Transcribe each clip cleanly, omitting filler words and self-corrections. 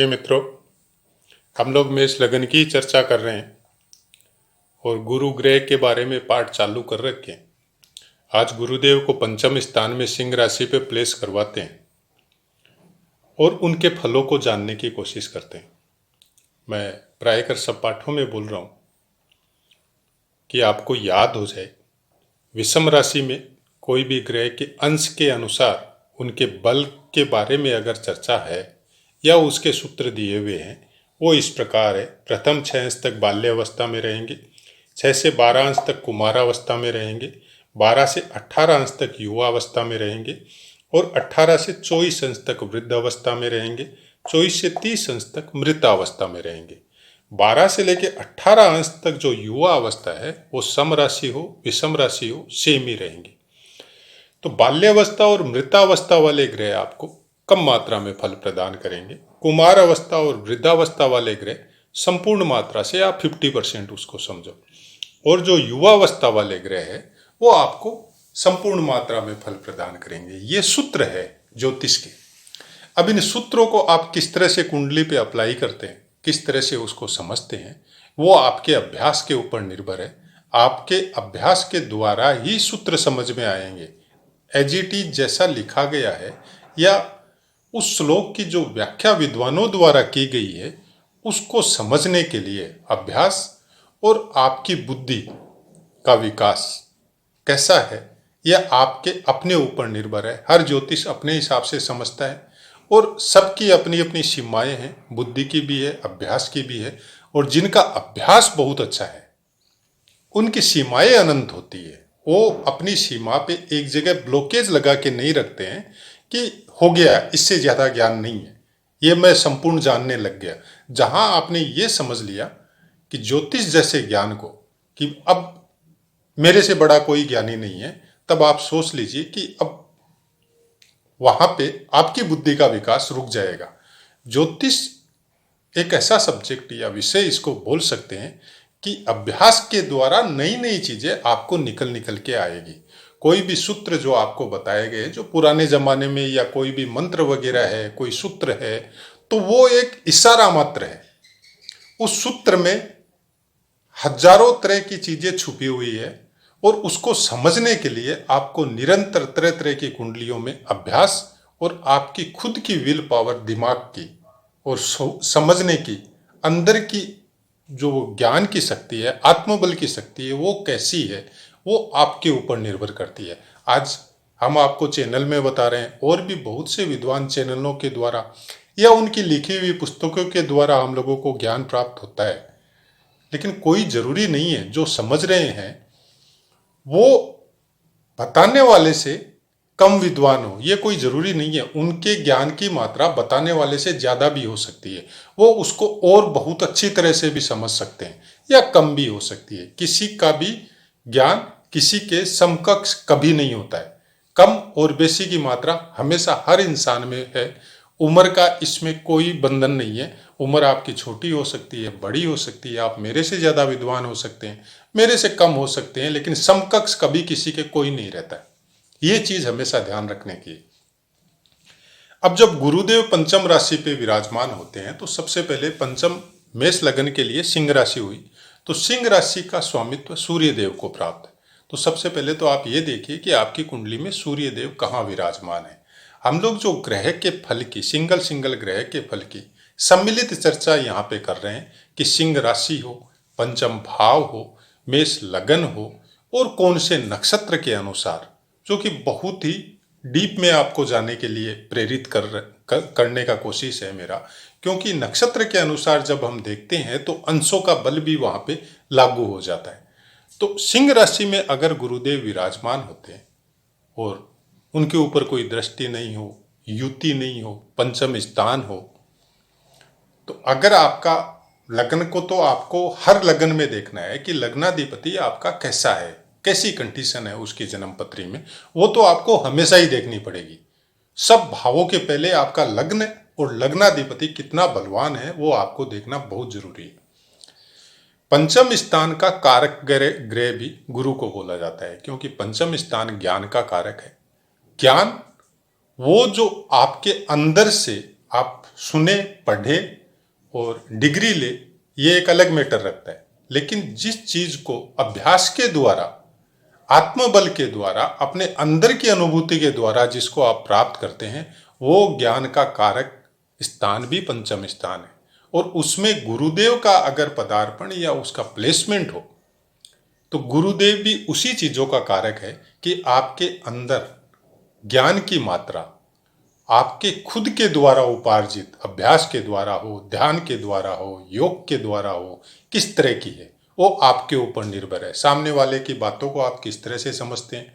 प्रिय मित्रों, हम लोग मेष लगन की चर्चा कर रहे हैं और गुरु ग्रह के बारे में पाठ चालू कर रखे हैं। आज गुरुदेव को पंचम स्थान में सिंह राशि पे प्लेस करवाते हैं और उनके फलों को जानने की कोशिश करते हैं। मैं प्रायकर सब पाठों में बोल रहा हूँ कि आपको याद हो जाए, विषम राशि में कोई भी ग्रह के अंश के अनुसार उनके बल के बारे में अगर चर्चा है या उसके सूत्र दिए हुए हैं, वो इस प्रकार है। प्रथम 6 अंश तक बाल्यावस्था में रहेंगे, 6 से 12 अंश तक कुमारावस्था में रहेंगे, 12 से 18 अंश तक युवावस्था में रहेंगे और 18 से 24 अंश तक वृद्धावस्था में रहेंगे, 24 से 30 अंश तक मृतावस्था में रहेंगे। 12 से लेकर 18 अंश तक जो युवा अवस्था है वो सम राशि हो, विषम राशि हो, सेम ही रहेंगे। तो बाल्यावस्था और मृतावस्था वाले ग्रह आपको कम मात्रा में फल प्रदान करेंगे। कुमार अवस्था और वृद्धावस्था वाले ग्रह संपूर्ण मात्रा से आप 50% उसको समझो, और जो युवावस्था वाले ग्रह है वो आपको संपूर्ण मात्रा में फल प्रदान करेंगे। ये सूत्र है ज्योतिष के। अब इन सूत्रों को आप किस तरह से कुंडली पे अप्लाई करते हैं, किस तरह से उसको समझते हैं, वो आपके अभ्यास के ऊपर निर्भर है। आपके अभ्यास के द्वारा ही सूत्र समझ में आएंगे। एज इट इज जैसा लिखा गया है या उस श्लोक की जो व्याख्या विद्वानों द्वारा की गई है, उसको समझने के लिए अभ्यास और आपकी बुद्धि का विकास कैसा है यह आपके अपने ऊपर निर्भर है। हर ज्योतिष अपने हिसाब से समझता है और सबकी अपनी अपनी सीमाएं हैं, बुद्धि की भी है, अभ्यास की भी है। और जिनका अभ्यास बहुत अच्छा है उनकी सीमाएं अनंत होती है। वो अपनी सीमा पे एक जगह ब्लॉकेज लगा के नहीं रखते हैं कि हो गया, इससे ज़्यादा ज्ञान नहीं है, ये मैं संपूर्ण जानने लग गया। जहां आपने ये समझ लिया कि ज्योतिष जैसे ज्ञान को कि अब मेरे से बड़ा कोई ज्ञानी नहीं है, तब आप सोच लीजिए कि अब वहां पे आपकी बुद्धि का विकास रुक जाएगा। ज्योतिष एक ऐसा सब्जेक्ट या विषय इसको बोल सकते हैं कि अभ्यास के द्वारा नई नई चीजें आपको निकल निकल के आएगी। कोई भी सूत्र जो आपको बताए गए, जो पुराने जमाने में या कोई भी मंत्र वगैरह है, कोई सूत्र है, तो वो एक इशारा मात्र है। उस सूत्र में हजारों तरह की चीजें छुपी हुई है और उसको समझने के लिए आपको निरंतर तरह तरह की कुंडलियों में अभ्यास और आपकी खुद की विल पावर, दिमाग की और समझने की, अंदर की जो ज्ञान की शक्ति है, आत्मबल की शक्ति है, वो कैसी है, वो आपके ऊपर निर्भर करती है। आज हम आपको चैनल में बता रहे हैं, और भी बहुत से विद्वान चैनलों के द्वारा या उनकी लिखी हुई पुस्तकों के द्वारा हम लोगों को ज्ञान प्राप्त होता है। लेकिन कोई जरूरी नहीं है जो समझ रहे हैं वो बताने वाले से कम विद्वान हो, ये कोई जरूरी नहीं है। उनके ज्ञान की मात्रा बताने वाले से ज्यादा भी हो सकती है, वो उसको और बहुत अच्छी तरह से भी समझ सकते हैं या कम भी हो सकती है। किसी का भी ज्ञान किसी के समकक्ष कभी नहीं होता है। कम और बेसी की मात्रा हमेशा हर इंसान में है। उम्र का इसमें कोई बंधन नहीं है। उम्र आपकी छोटी हो सकती है, बड़ी हो सकती है, आप मेरे से ज्यादा विद्वान हो सकते हैं, मेरे से कम हो सकते हैं, लेकिन समकक्ष कभी किसी के कोई नहीं रहता है। ये चीज हमेशा ध्यान रखने की। अब जब गुरुदेव पंचम राशि पे विराजमान होते हैं तो सबसे पहले पंचम मेष लगन के लिए सिंह राशि हुई, तो सिंह राशि का स्वामित्व सूर्य देव को प्राप्त है। तो सबसे पहले तो आप ये देखिए कि आपकी कुंडली में सूर्य देव कहाँ विराजमान है। हम लोग जो ग्रह के फल की, सिंगल सिंगल ग्रह के फल की सम्मिलित चर्चा यहाँ पे कर रहे हैं कि सिंह राशि हो, पंचम भाव हो, मेष लगन हो और कौन से नक्षत्र के अनुसार, जो कि बहुत ही डीप में आपको जाने के लिए प्रेरित करने का कोशिश है मेरा। क्योंकि नक्षत्र के अनुसार जब हम देखते हैं तो अंशों का बल भी वहां पे लागू हो जाता है। तो सिंह राशि में अगर गुरुदेव विराजमान होते हैं और उनके ऊपर कोई दृष्टि नहीं हो, युति नहीं हो, पंचम स्थान हो, तो अगर आपका लग्न को, तो आपको हर लग्न में देखना है कि लग्नाधिपति आपका कैसा है, कैसी कंडीशन है उसकी जन्म पत्री में, वो तो आपको हमेशा ही देखनी पड़ेगी। सब भावों के पहले आपका लग्न और लग्नाधिपति कितना बलवान है वो आपको देखना बहुत जरूरी है। पंचम स्थान का कारक ग्रह भी गुरु को बोला जाता है, क्योंकि पंचम स्थान ज्ञान का कारक है। ज्ञान वो जो आपके अंदर से आप सुने, पढ़े और डिग्री ले, ये एक अलग मैटर रखता है। लेकिन जिस चीज को अभ्यास के द्वारा, आत्मबल के द्वारा, अपने अंदर की अनुभूति के द्वारा जिसको आप प्राप्त करते हैं, वो ज्ञान का कारक स्थान भी पंचम स्थान है। और उसमें गुरुदेव का अगर पदार्पण या उसका प्लेसमेंट हो, तो गुरुदेव भी उसी चीजों का कारक है कि आपके अंदर ज्ञान की मात्रा आपके खुद के द्वारा उपार्जित, अभ्यास के द्वारा हो, ध्यान के द्वारा हो, योग के द्वारा हो, किस तरह की है वो आपके ऊपर निर्भर है। सामने वाले की बातों को आप किस तरह से समझते हैं,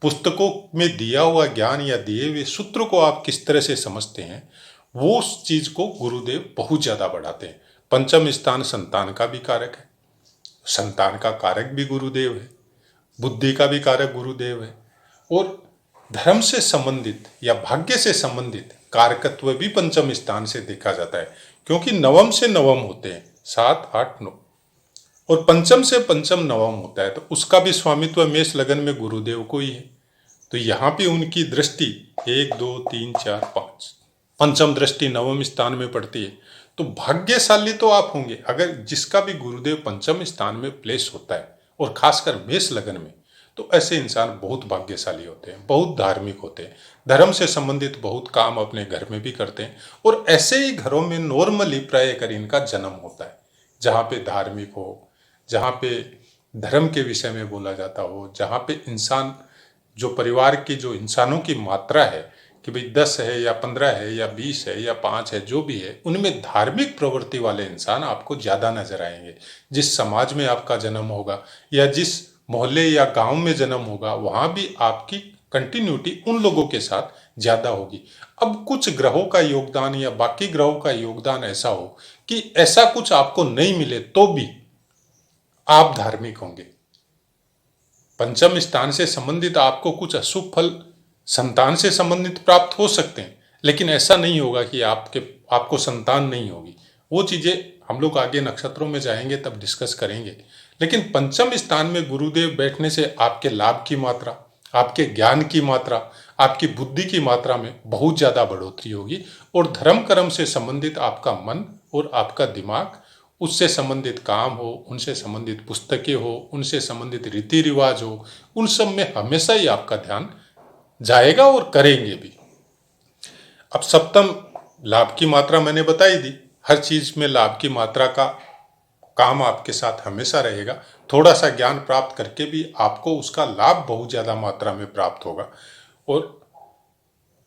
पुस्तकों में दिया हुआ ज्ञान या दिए हुए सूत्र को आप किस तरह से समझते हैं, वो उस चीज को गुरुदेव बहुत ज्यादा बढ़ाते हैं। पंचम स्थान संतान का भी कारक है, संतान का कारक भी गुरुदेव है, बुद्धि का भी कारक गुरुदेव है, और धर्म से संबंधित या भाग्य से संबंधित कारकत्व भी पंचम स्थान से देखा जाता है। क्योंकि नवम से नवम होते हैं, 7, 8, 9, और पंचम से पंचम नवम होता है, तो उसका भी स्वामित्व मेष लगन में गुरुदेव को ही है। तो यहाँ पे उनकी दृष्टि 1, 2, 3, 4, 5, पंचम दृष्टि नवम स्थान में पड़ती है। तो भाग्यशाली तो आप होंगे अगर जिसका भी गुरुदेव पंचम स्थान में प्लेस होता है, और खासकर मेष लगन में। तो ऐसे इंसान बहुत भाग्यशाली होते हैं, बहुत धार्मिक होते हैं, धर्म से संबंधित बहुत काम अपने घर में भी करते हैं। और ऐसे ही घरों में नॉर्मली प्राय कर इनका जन्म होता है, जहाँ पे धार्मिक हो, जहाँ पे धर्म के विषय में बोला जाता हो, जहाँ पे इंसान, जो परिवार की जो इंसानों की मात्रा है कि भाई 10 है या 15 है या 20 है या 5 है, जो भी है, उनमें धार्मिक प्रवृत्ति वाले इंसान आपको ज्यादा नजर आएंगे। जिस समाज में आपका जन्म होगा या जिस मोहल्ले या गांव में जन्म होगा, वहां भी आपकी कंटिन्यूटी उन लोगों के साथ ज्यादा होगी। अब कुछ ग्रहों का योगदान या बाकी ग्रहों का योगदान ऐसा हो कि ऐसा कुछ आपको नहीं मिले तो भी आप धार्मिक होंगे। पंचम स्थान से संबंधित आपको कुछ अशुभ फल संतान से संबंधित प्राप्त हो सकते हैं, लेकिन ऐसा नहीं होगा कि आपको संतान नहीं होगी। वो चीजें हम लोग आगे नक्षत्रों में जाएंगे तब डिस्कस करेंगे। लेकिन पंचम स्थान में गुरुदेव बैठने से आपके लाभ की मात्रा, आपके ज्ञान की मात्रा, आपकी बुद्धि की मात्रा में बहुत ज्यादा बढ़ोतरी होगी। और धर्म कर्म से संबंधित आपका मन और आपका दिमाग, उससे संबंधित काम हो, उनसे संबंधित पुस्तकें हो, उनसे संबंधित रीति रिवाज हो, उन सब में हमेशा ही आपका ध्यान जाएगा और करेंगे भी। अब सप्तम लाभ की मात्रा मैंने बताई दी, हर चीज में लाभ की मात्रा का काम आपके साथ हमेशा रहेगा। थोड़ा सा ज्ञान प्राप्त करके भी आपको उसका लाभ बहुत ज्यादा मात्रा में प्राप्त होगा। और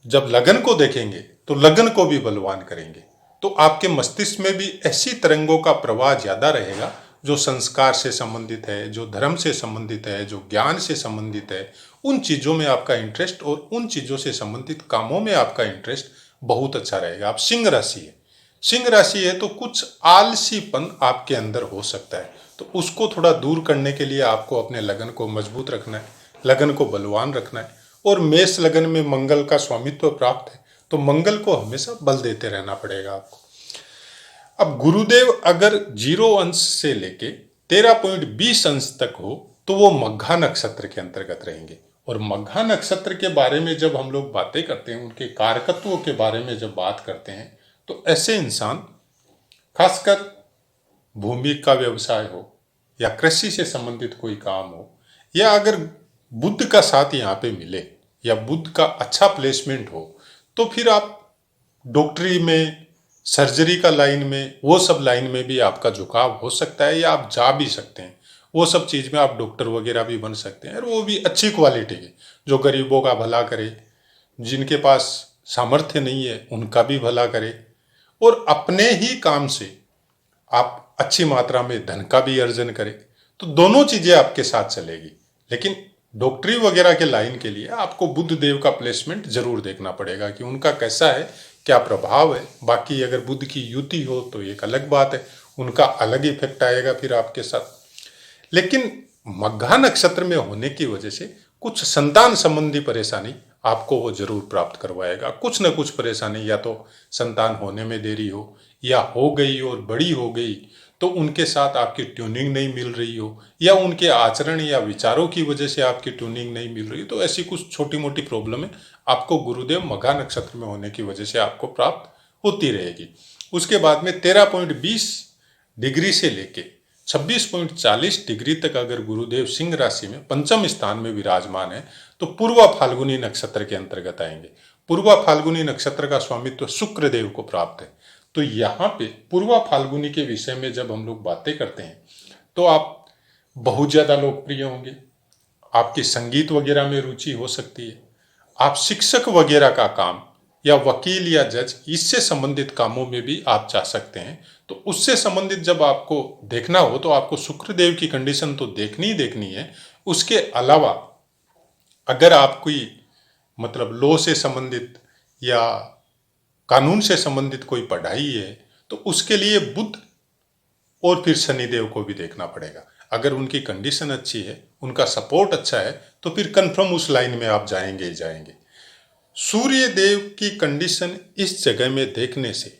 जब लगन को देखेंगे तो लगन को भी बलवान करेंगे, तो आपके मस्तिष्क में भी ऐसी तरंगों का प्रवाह ज्यादा रहेगा जो संस्कार से संबंधित है, जो धर्म से संबंधित है, जो ज्ञान से संबंधित है। उन चीजों में आपका इंटरेस्ट और उन चीजों से संबंधित कामों में आपका इंटरेस्ट बहुत अच्छा रहेगा। आप सिंह राशि है, सिंह राशि है, तो कुछ आलसीपन आपके अंदर हो सकता है, तो उसको थोड़ा दूर करने के लिए आपको अपने लगन को मजबूत रखना है, लगन को बलवान रखना है। और मेष लगन में मंगल का स्वामित्व प्राप्त है, तो मंगल को हमेशा बल देते रहना पड़ेगा आपको। अब गुरुदेव अगर 0 अंश से लेके 13.20 अंश तक हो तो वो मघा नक्षत्र के अंतर्गत रहेंगे। और मघा नक्षत्र के बारे में जब हम लोग बातें करते हैं, उनके कारकत्वों के बारे में जब बात करते हैं, तो ऐसे इंसान, खासकर भूमि का व्यवसाय हो या कृषि से संबंधित कोई काम हो, या अगर बुध का साथ यहाँ पे मिले या बुध का अच्छा प्लेसमेंट हो, तो फिर आप डॉक्टरी में, सर्जरी का लाइन में, वो सब लाइन में भी आपका झुकाव हो सकता है, या आप जा भी सकते हैं। वो सब चीज में आप डॉक्टर वगैरह भी बन सकते हैं, और वो भी अच्छी क्वालिटी के, जो गरीबों का भला करे, जिनके पास सामर्थ्य नहीं है उनका भी भला करे, और अपने ही काम से आप अच्छी मात्रा में धन का भी अर्जन करें। तो दोनों चीजें आपके साथ चलेगी। लेकिन डॉक्टरी वगैरह के लाइन के लिए आपको बुध देव का प्लेसमेंट जरूर देखना पड़ेगा कि उनका कैसा है, क्या प्रभाव है। बाकी अगर बुध की युति हो तो एक अलग बात है, उनका अलग इफेक्ट आएगा फिर आपके साथ। लेकिन मघा नक्षत्र में होने की वजह से कुछ संतान संबंधी परेशानी आपको वो जरूर प्राप्त करवाएगा। कुछ न कुछ परेशानी, या तो संतान होने में देरी हो, या हो गई और बड़ी हो गई तो उनके साथ आपकी ट्यूनिंग नहीं मिल रही हो, या उनके आचरण या विचारों की वजह से आपकी ट्यूनिंग नहीं मिल रही, तो ऐसी कुछ छोटी मोटी प्रॉब्लम है आपको गुरुदेव मघा नक्षत्र में होने की वजह से आपको प्राप्त होती रहेगी। उसके बाद में 13.20 डिग्री से लेके 26.40 डिग्री तक अगर गुरुदेव सिंह राशि में पंचम स्थान में विराजमान है तो पूर्वा फाल्गुनी नक्षत्र के अंतर्गत आएंगे। पूर्वा फाल्गुनी नक्षत्र का स्वामित्व शुक्र देव को प्राप्त है। तो यहाँ पे पूर्वा फाल्गुनी के विषय में जब हम लोग बातें करते हैं तो आप बहुत ज्यादा लोकप्रिय होंगे, आपकी संगीत वगैरह में रुचि हो सकती है, आप शिक्षक वगैरह का काम या वकील या जज इससे संबंधित कामों में भी आप जा सकते हैं। तो उससे संबंधित जब आपको देखना हो तो आपको शुक्रदेव की कंडीशन तो देखनी ही देखनी है। उसके अलावा अगर आप कोई मतलब लॉ से संबंधित या कानून से संबंधित कोई पढ़ाई है तो उसके लिए बुध और फिर शनिदेव को भी देखना पड़ेगा। अगर उनकी कंडीशन अच्छी है, उनका सपोर्ट अच्छा है तो फिर कंफर्म उस लाइन में आप जाएंगे ही जाएंगे। सूर्य देव की कंडीशन इस जगह में देखने से,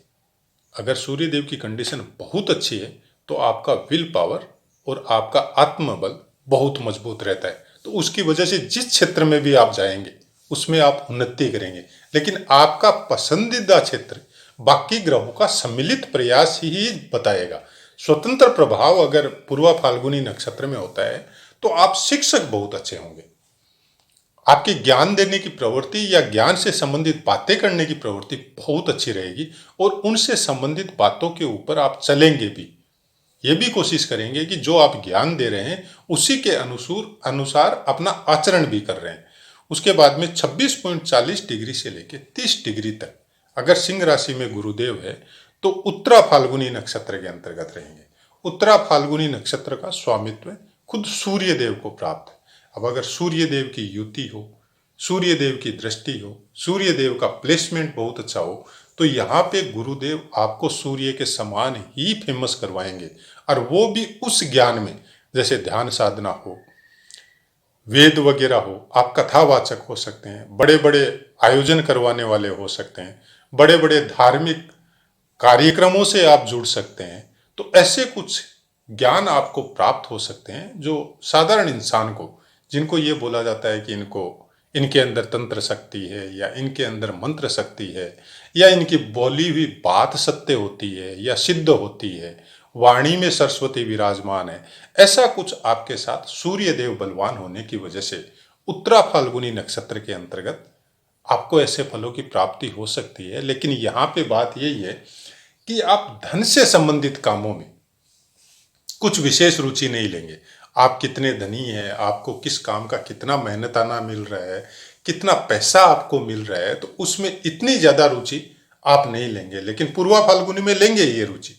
अगर सूर्य देव की कंडीशन बहुत अच्छी है तो आपका विल पावर और आपका आत्मबल बहुत मजबूत रहता है। तो उसकी वजह से जिस क्षेत्र में भी आप जाएंगे उसमें आप उन्नति करेंगे। लेकिन आपका पसंदीदा क्षेत्र बाकी ग्रहों का सम्मिलित प्रयास ही बताएगा। स्वतंत्र प्रभाव अगर पूर्वा फाल्गुनी नक्षत्र में होता है तो आप शिक्षक बहुत अच्छे होंगे, आपकी ज्ञान देने की प्रवृत्ति या ज्ञान से संबंधित बातें करने की प्रवृत्ति बहुत अच्छी रहेगी और उनसे संबंधित बातों के ऊपर आप चलेंगे भी। ये भी कोशिश करेंगे कि जो आप ज्ञान दे रहे हैं उसी के अनुसार अपना आचरण भी कर रहे हैं। उसके बाद में 26.40 डिग्री से लेकर 30 डिग्री तक अगर सिंह राशि में गुरुदेव है तो उत्तरा फाल्गुनी नक्षत्र के अंतर्गत रहेंगे। उत्तरा फाल्गुनी नक्षत्र का स्वामित्व खुद सूर्य देव को प्राप्त है। अब अगर सूर्य देव की युति हो, सूर्य देव की दृष्टि हो, सूर्य देव का प्लेसमेंट बहुत अच्छा हो तो यहाँ पे गुरुदेव आपको सूर्य के समान ही फेमस करवाएंगे। और वो भी उस ज्ञान में जैसे ध्यान साधना हो, वेद वगैरह हो, आप कथावाचक हो सकते हैं, बड़े बड़े आयोजन करवाने वाले हो सकते हैं, बड़े बड़े धार्मिक कार्यक्रमों से आप जुड़ सकते हैं। तो ऐसे कुछ ज्ञान आपको प्राप्त हो सकते हैं जो साधारण इंसान को, जिनको ये बोला जाता है कि इनके अंदर तंत्र शक्ति है या इनके अंदर मंत्र शक्ति है या इनकी बोली हुई बात सत्य होती है या सिद्ध होती है, वाणी में सरस्वती विराजमान है, ऐसा कुछ आपके साथ सूर्य देव बलवान होने की वजह से उत्तरा फाल्गुनी नक्षत्र के अंतर्गत आपको ऐसे फलों की प्राप्ति हो सकती है। लेकिन यहाँ पे बात यही है कि आप धन से संबंधित कामों में कुछ विशेष रुचि नहीं लेंगे। आप कितने धनी हैं, आपको किस काम का कितना मेहनताना मिल रहा है, कितना पैसा आपको मिल रहा है, तो उसमें इतनी ज्यादा रुचि आप नहीं लेंगे। लेकिन पूर्वा फाल्गुनी में लेंगे ये रुचि।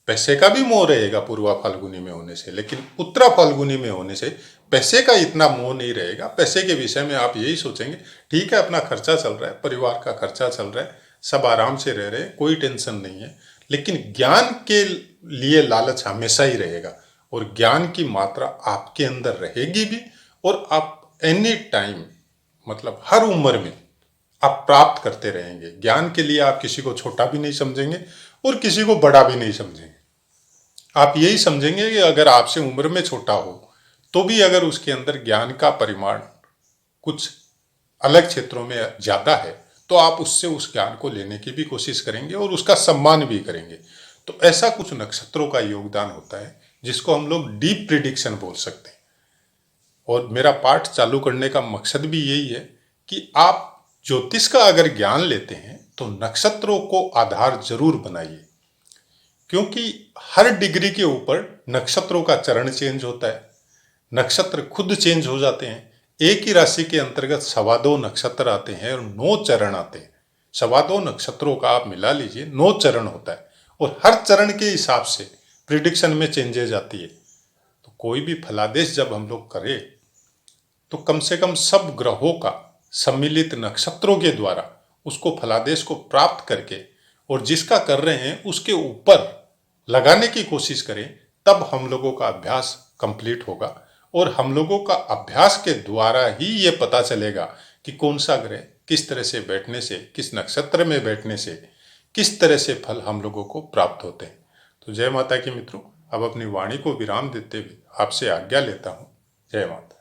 पैसे का भी मोह रहेगा पूर्वा फाल्गुनी में होने से, लेकिन उत्तरा फाल्गुनी में होने से पैसे का इतना मोह नहीं रहेगा। पैसे के विषय में आप यही सोचेंगे ठीक है अपना खर्चा चल रहा है, परिवार का खर्चा चल रहा है, सब आराम से रह रहे हैं, कोई टेंशन नहीं है। लेकिन ज्ञान के लिए लालच हमेशा ही रहेगा और ज्ञान की मात्रा आपके अंदर रहेगी भी और आप एनी टाइम मतलब हर उम्र में आप प्राप्त करते रहेंगे। ज्ञान के लिए आप किसी को छोटा भी नहीं समझेंगे और किसी को बड़ा भी नहीं समझेंगे। आप यही समझेंगे कि अगर आपसे उम्र में छोटा हो तो भी अगर उसके अंदर ज्ञान का परिमाण कुछ अलग क्षेत्रों में ज्यादा है तो आप उससे उस ज्ञान को लेने की भी कोशिश करेंगे और उसका सम्मान भी करेंगे। तो ऐसा कुछ नक्षत्रों का योगदान होता है जिसको हम लोग डीप प्रिडिक्शन बोल सकते हैं। और मेरा पाठ चालू करने का मकसद भी यही है कि आप ज्योतिष का अगर ज्ञान लेते हैं तो नक्षत्रों को आधार जरूर बनाइए, क्योंकि हर डिग्री के ऊपर नक्षत्रों का चरण चेंज होता है, नक्षत्र खुद चेंज हो जाते हैं। एक ही राशि के अंतर्गत 2.25 नक्षत्र आते हैं और 9 चरण आते हैं। 2.25 नक्षत्रों का आप मिला लीजिए, 9 चरण होता है और हर चरण के हिसाब से प्रिडिक्शन में चेंजेज आती है। तो कोई भी फलादेश जब हम लोग करें तो कम से कम सब ग्रहों का सम्मिलित नक्षत्रों के द्वारा उसको फलादेश को प्राप्त करके और जिसका कर रहे हैं उसके ऊपर लगाने की कोशिश करें, तब हम लोगों का अभ्यास कंप्लीट होगा। और हम लोगों का अभ्यास के द्वारा ही ये पता चलेगा कि कौन सा ग्रह किस तरह से बैठने से, किस नक्षत्र में बैठने से किस तरह से फल हम लोगों को प्राप्त होते हैं। तो जय माता की मित्रों, अब अपनी वाणी को विराम देते हुए आपसे आज्ञा लेता हूँ। जय माता।